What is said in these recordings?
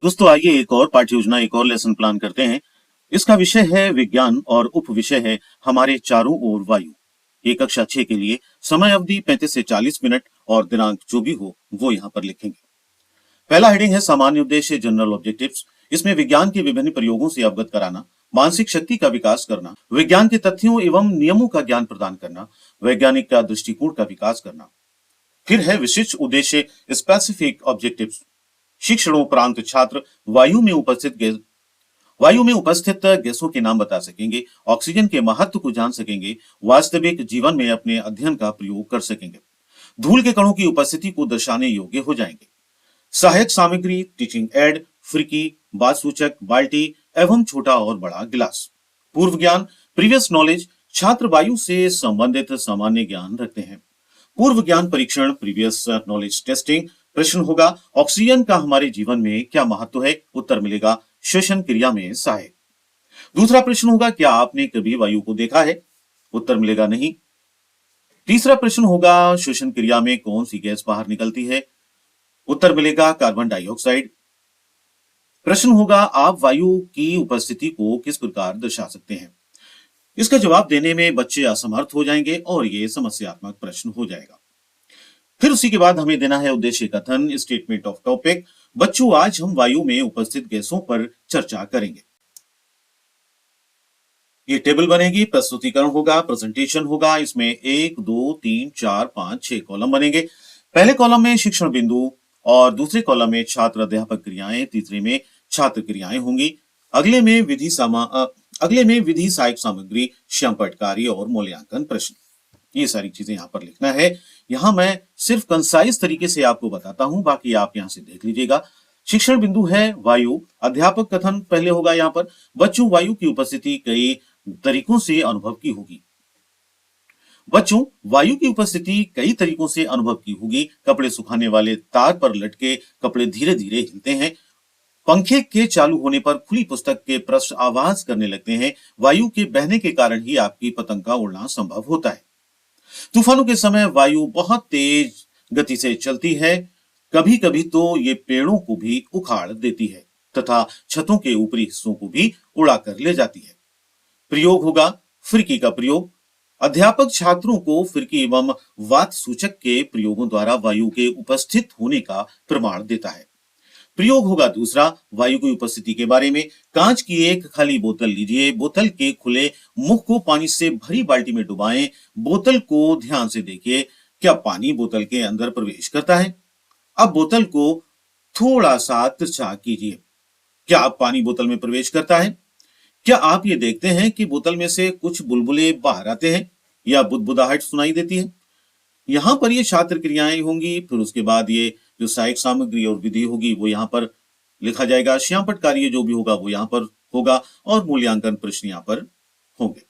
दोस्तों आइए एक और पाठ्य योजना एक और लेसन प्लान करते हैं। इसका विषय है विज्ञान और उप विषय है हमारे चारों ओर वायु। ये कक्षा 6 के लिए समय अवधि 35 से 40 मिनट और दिनांक जो भी हो वो यहाँ पर लिखेंगे। पहला हेडिंग है सामान्य उद्देश्य जनरल ऑब्जेक्टिव्स। इसमें विज्ञान के विभिन्न प्रयोगों से अवगत कराना, मानसिक शक्ति का विकास करना, विज्ञान के तथ्यों एवं नियमों का ज्ञान प्रदान करना, वैज्ञानिक का दृष्टिकोण का विकास करना। फिर है विशिष्ट उद्देश्य स्पेसिफिक ऑब्जेक्टिव्स। शिक्षणोपरांत छात्र वायु में उपस्थित गैसों के नाम बता सकेंगे, ऑक्सीजन के महत्व को जान सकेंगे, वास्तविक जीवन में अपने अध्ययन का प्रयोग कर सकेंगे, धूल के कणों की उपस्थिति को दर्शाने योग्य हो जाएंगे। सहायक सामग्री टीचिंग एड, फ्रिकी, बात सूचक, बाल्टी एवं छोटा और बड़ा गिलास। पूर्व ज्ञान प्रीवियस नॉलेज, छात्र वायु से संबंधित सामान्य ज्ञान रखते हैं। पूर्व ज्ञान परीक्षण प्रीवियस नॉलेज टेस्टिंग। प्रश्न होगा ऑक्सीजन का हमारे जीवन में क्या महत्व है? उत्तर मिलेगा श्वसन क्रिया में सहायक। दूसरा प्रश्न होगा क्या आपने कभी वायु को देखा है? उत्तर मिलेगा नहीं। तीसरा प्रश्न होगा श्वसन क्रिया में कौन सी गैस बाहर निकलती है? उत्तर मिलेगा कार्बन डाइऑक्साइड। प्रश्न होगा आप वायु की उपस्थिति को किस प्रकार दर्शा सकते हैं? इसका जवाब देने में बच्चे असमर्थ हो जाएंगे और यह समस्यात्मक प्रश्न हो जाएगा। फिर उसी के बाद हमें देना है उद्देश्य कथन स्टेटमेंट ऑफ टॉपिक। बच्चों आज हम वायु में उपस्थित गैसों पर चर्चा करेंगे। ये टेबल बनेगी, प्रस्तुतिकरण होगा, प्रेजेंटेशन होगा। इसमें 1 2 3 4 5 6 कॉलम बनेंगे। पहले कॉलम में शिक्षण बिंदु और दूसरे कॉलम में छात्र अध्यापक क्रियाएं, तीसरे में छात्र क्रियाएं होंगी। अगले में विधि सहायक सामग्री, श्यामपट्ट कार्य और मूल्यांकन प्रश्न। ये सारी चीजें यहाँ पर लिखना है। यहाँ मैं सिर्फ कंसाइज तरीके से आपको बताता हूं, बाकी आप यहाँ से देख लीजिएगा। शिक्षण बिंदु है वायु, अध्यापक कथन पहले होगा। यहाँ पर बच्चों वायु की उपस्थिति कई तरीकों से अनुभव की होगी। बच्चों वायु की उपस्थिति कई तरीकों से अनुभव की होगी। कपड़े सुखाने वाले तार पर लटके कपड़े धीरे धीरे हिलते हैं। पंखे के चालू होने पर खुली पुस्तक के पृष्ठ आवाज करने लगते हैं। वायु के बहने के कारण ही आपकी पतंग का उड़ना संभव होता है। तूफानों के समय वायु बहुत तेज गति से चलती है। कभी कभी तो ये पेड़ों को भी उखाड़ देती है तथा छतों के ऊपरी हिस्सों को भी उड़ाकर ले जाती है। प्रयोग होगा फिरकी का प्रयोग। अध्यापक छात्रों को फिरकी एवं वात सूचक के प्रयोगों द्वारा वायु के उपस्थित होने का प्रमाण देता है। प्रयोग होगा दूसरा वायु की उपस्थिति के बारे में। कांच की एक खाली बोतल लीजिए, बोतल के खुले मुख को पानी से भरी बाल्टी में डुबाएं। बोतल को ध्यान से देखिए, क्या पानी बोतल के अंदर प्रवेश करता है? अब बोतल को थोड़ा सा तिरछा कीजिए। क्या अब पानी बोतल में प्रवेश करता है? क्या आप ये देखते हैं कि बोतल में से कुछ बुलबुले बाहर आते हैं या बुदबुदाहट सुनाई देती है? यहां पर ये छात्र क्रियाएं होंगी। फिर उसके बाद ये जो सहायक सामग्री और विधि होगी वो यहां पर लिखा जाएगा। श्यामपट्ट कार्य जो भी होगा वो यहां पर होगा और मूल्यांकन प्रश्न यहां पर होंगे।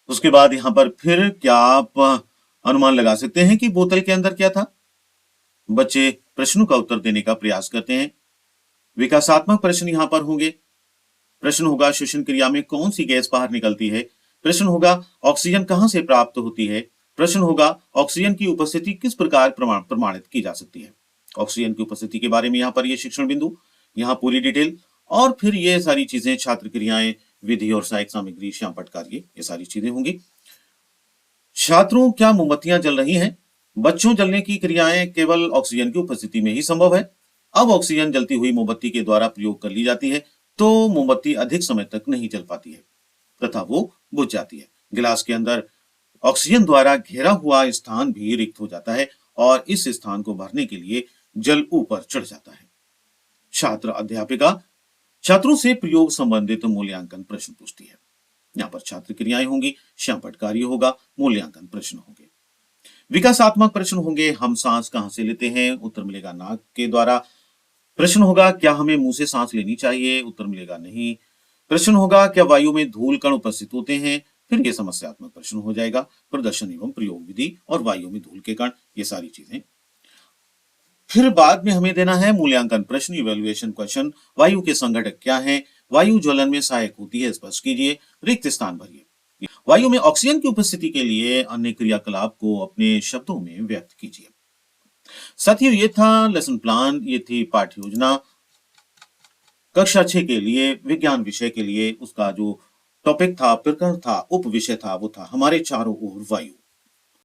उसके बाद यहां पर फिर क्या आप अनुमान लगा सकते हैं कि बोतल के अंदर क्या था? बच्चे प्रश्नों का उत्तर देने का प्रयास करते हैं। विकासात्मक प्रश्न यहां पर होंगे। प्रश्न होगा श्वसन क्रिया में कौन सी गैस बाहर निकलती है? प्रश्न होगा ऑक्सीजन कहां से प्राप्त होती है? प्रश्न होगा ऑक्सीजन की उपस्थिति किस प्रकार प्रमाणित की जा सकती है? ऑक्सीजन की उपस्थिति के बारे में यहाँ पर ये शिक्षण बिंदु, यहाँ पूरी डिटेल और फिर ये सारी चीजें छात्र क्रियाएं, विधि और सहायक सामग्री, श्यामपट्ट कार्य, ये सारी चीजें होंगी। छात्रों क्या मोमबत्तियां जल रही हैं? बच्चों जलने की क्रियाएं केवल ऑक्सीजन की उपस्थिति में ही संभव है। अब ऑक्सीजन जलती हुई मोमबत्ती के द्वारा प्रयोग कर ली जाती है तो मोमबत्ती अधिक समय तक नहीं जल पाती है तथा वो बुझ जाती है। गिलास के अंदर ऑक्सीजन द्वारा घेरा हुआ स्थान भी रिक्त हो जाता है और इस स्थान को भरने के लिए जल ऊपर चढ़ जाता है। छात्र अध्यापिका छात्रों से प्रयोग संबंधित मूल्यांकन प्रश्न पूछती है। यहाँ पर छात्र क्रियाएं होंगी, श्यामपट्ट कार्य होगा, मूल्यांकन प्रश्न होंगे। विकासात्मक प्रश्न होंगे, हम सांस कहां से लेते हैं? उत्तर मिलेगा नाक के द्वारा। प्रश्न होगा क्या हमें मुंह से सांस लेनी चाहिए? उत्तर मिलेगा नहीं। प्रश्न होगा क्या वायु में धूल कण उपस्थित होते हैं? फिर यह समस्यात्मक प्रश्न हो जाएगा। प्रदर्शन एवं प्रयोग विधि और वायु में धूल के कण, ये सारी चीजें। फिर बाद में हमें देना है मूल्यांकन प्रश्न, इवैल्यूएशन क्वेश्चन। वायु के संघटक क्या हैं? वायु ज्वलन में सहायक होती है, स्पष्ट कीजिए, रिक्त स्थान भरिए। वायु में ऑक्सीजन की उपस्थिति के लिए अन्य क्रियाकलाप को अपने शब्दों में व्यक्त कीजिए। साथियों, ये था लेसन प्लान, ये थी पाठ्य योजना कक्षा 6 के लिए, विज्ञान विषय के लिए। उसका जो टॉपिक था, प्रकरण था, उप विषय था, वो था हमारे चारों ओर वायु।